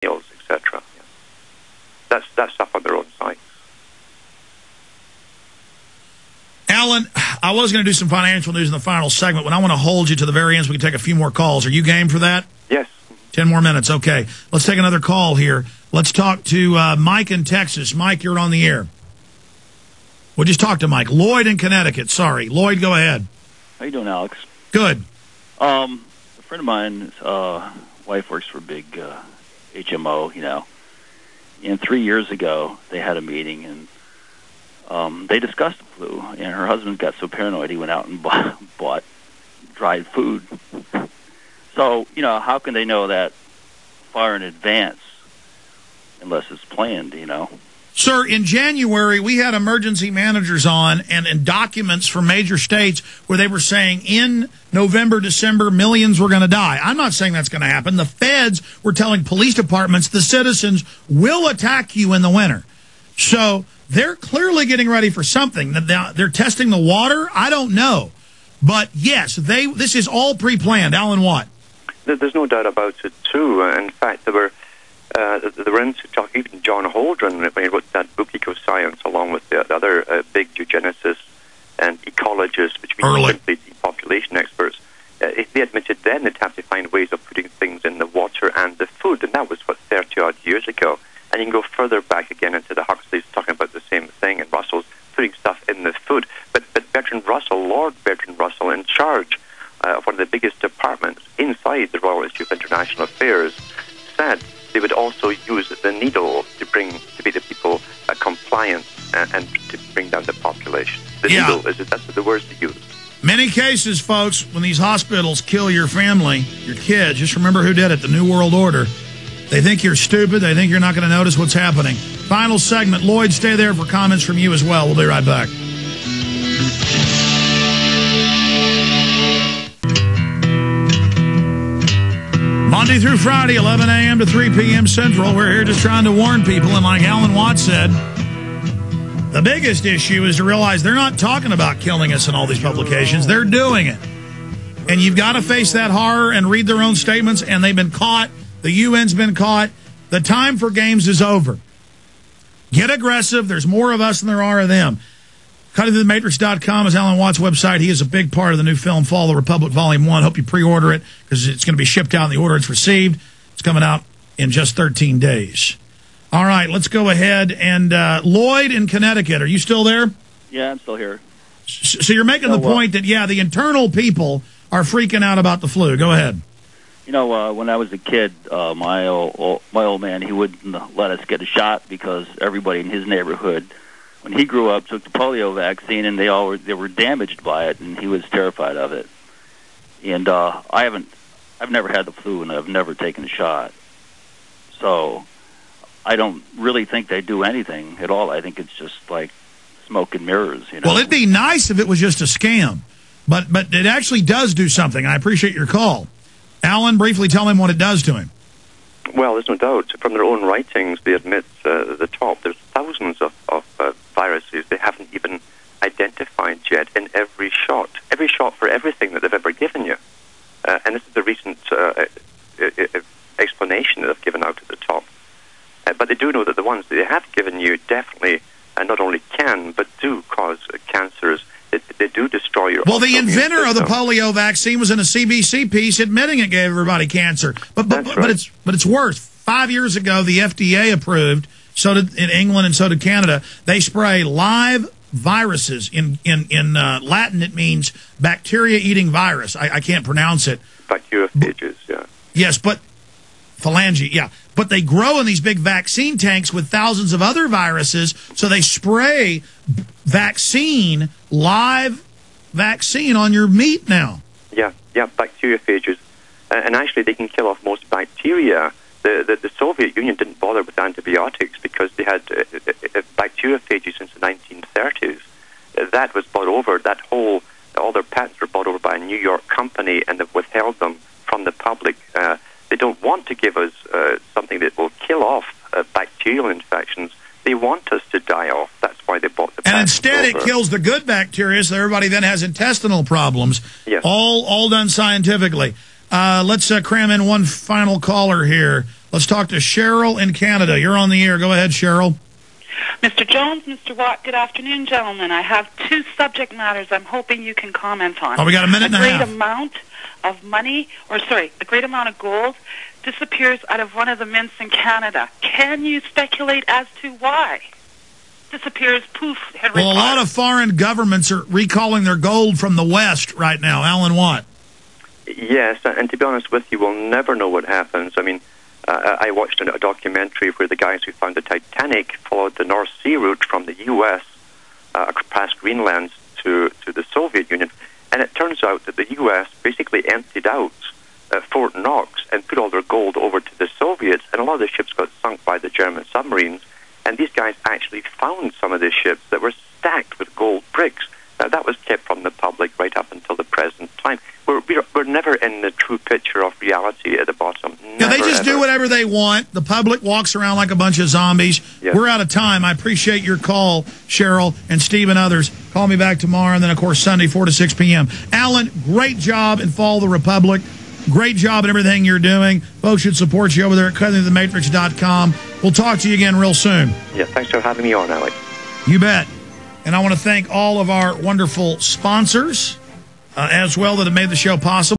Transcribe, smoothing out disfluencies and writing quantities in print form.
meals, etc. Yeah. That's stuff on their own site. Alan, I was going to do some financial news in the final segment, but I want to hold you to the very end so we can take a few more calls. Are you game for that? Yes. 10 more minutes. Okay. Let's take another call here. Let's talk to Mike in Texas. Mike, you're on the air. We'll just talk to Mike. Lloyd in Connecticut. Sorry. Lloyd, go ahead. How you doing, Alex? Good. A friend of mine's wife works for a big HMO, you know. And 3 years ago, they had a meeting, and they discussed the flu. And her husband got so paranoid, he went out and bought dried food. So, you know, how can they know that far in advance unless it's planned, you know? Sir, in January, we had emergency managers on and documents from major states where they were saying in November, December, millions were going to die. I'm not saying that's going to happen. The feds were telling police departments the citizens will attack you in the winter. So they're clearly getting ready for something. They're testing the water. I don't know. But, yes, this is all pre-planned. Alan Watt. There's no doubt about it, too. In fact, there were into talk, even John Holdren, when he wrote that book, Ecoscience, along with the other big eugenicists and ecologists, which means simply depopulation experts, they admitted then they'd have to find ways of putting things in the water and the food, and that was, 30-odd years ago. And you can go further back again into the Huxleys talking about the same thing, and Russell's putting stuff in the food. But Bertrand Russell, Lord Bertrand Russell, in charge of one of the biggest departments inside the Royal Institute of International Affairs, said they would also use the needle to be the people compliant and to bring down the population. The needle, that's the words they use. Many cases, folks, when these hospitals kill your family, your kids, just remember who did it, the New World Order. They think you're stupid. They think you're not going to notice what's happening. Final segment. Lloyd, stay there for comments from you as well. We'll be right back. Monday through Friday, 11 a.m. to 3 p.m. Central. We're here just trying to warn people. And like Alan Watts said, the biggest issue is to realize they're not talking about killing us in all these publications. They're doing it. And you've got to face that horror and read their own statements. And they've been caught. The UN's been caught. The time for games is over. Get aggressive. There's more of us than there are of them. CuttingThroughTheMatrix.com is Alan Watts' website. He is a big part of the new film, Fall of the Republic, Volume 1. Hope you pre-order it because it's going to be shipped out in the order it's received. It's coming out in just 13 days. All right, let's go ahead. And Lloyd in Connecticut, are you still there? Yeah, I'm still here. So you're making the point that, the internal people are freaking out about the flu. Go ahead. You know, when I was a kid, my old man, he wouldn't let us get a shot because everybody in his neighborhood, when he grew up, took the polio vaccine, and they were damaged by it, and he was terrified of it. And I've never had the flu, and I've never taken a shot. So I don't really think they do anything at all. I think it's just like smoke and mirrors, you know. Well, it'd be nice if it was just a scam, but it actually does do something. I appreciate your call. Alan, briefly tell him what it does to him. Well, there's no doubt. From their own writings, they admit the top. There's thousands of viruses they haven't even identified yet in every shot for everything that they've ever given you. And this is the recent explanation that they've given out at the top. But they do know that the ones that they have given you definitely not only can, but do cause cancers. They do destroy your. Well, the inventor of the polio vaccine was in a CBC piece admitting it gave everybody cancer. But it's worse. 5 years ago, the FDA approved. So did in England and so did Canada. They spray live viruses. In Latin, it means bacteria-eating virus. I can't pronounce it. Bacteriophages, yeah. Yes, but phalange, yeah. But they grow in these big vaccine tanks with thousands of other viruses, so they spray live vaccine on your meat now. Yeah, bacteriophages. And actually, they can kill off most bacteria. The Soviet Union didn't bother with antibiotics because they had bacteriophages since the 1930s. That was bought over. All their patents were bought over by a New York company, and they've withheld them from the public. They don't want to give us something that will kill off bacterial infections. They want us to die off. That's why they bought the patent. And instead it kills the good bacteria, so everybody then has intestinal problems. Yes. All done scientifically. Let's cram in one final caller here. Let's talk to Cheryl in Canada. You're on the air. Go ahead, Cheryl. Mr. Jones, Mr. Watt, good afternoon, gentlemen. I have two subject matters I'm hoping you can comment on. Oh, we got a minute and a half. A great amount of gold disappears out of one of the mints in Canada. Can you speculate as to why? Disappears, poof, Henry Well, a lot of foreign governments are recalling their gold from the West right now. Alan Watt. Yes, and to be honest with you, we'll never know what happens. I mean, I watched a documentary where the guys who found the Titanic followed the North Sea route from the U.S. Past Greenland to the Soviet Union, and it turns out that the U.S. basically emptied out Fort Knox and put all their gold over to the Soviets, and a lot of the ships got sunk by the German submarines, and these guys actually found some of the ships that were stacked with gold bricks. That was kept from the public right up until the present time. We're never in the true picture of reality at the bottom. Yeah, they just do whatever they want. The public walks around like a bunch of zombies. Yes. We're out of time. I appreciate your call, Cheryl, and Steve and others. Call me back tomorrow, and then, of course, Sunday, 4 to 6 p.m. Alan, great job in Follow the Republic. Great job in everything you're doing. Folks should support you over there at cuttingthematrix.com. We'll talk to you again real soon. Yeah, thanks for having me on, Alex. You bet. And I want to thank all of our wonderful sponsors as well that have made the show possible.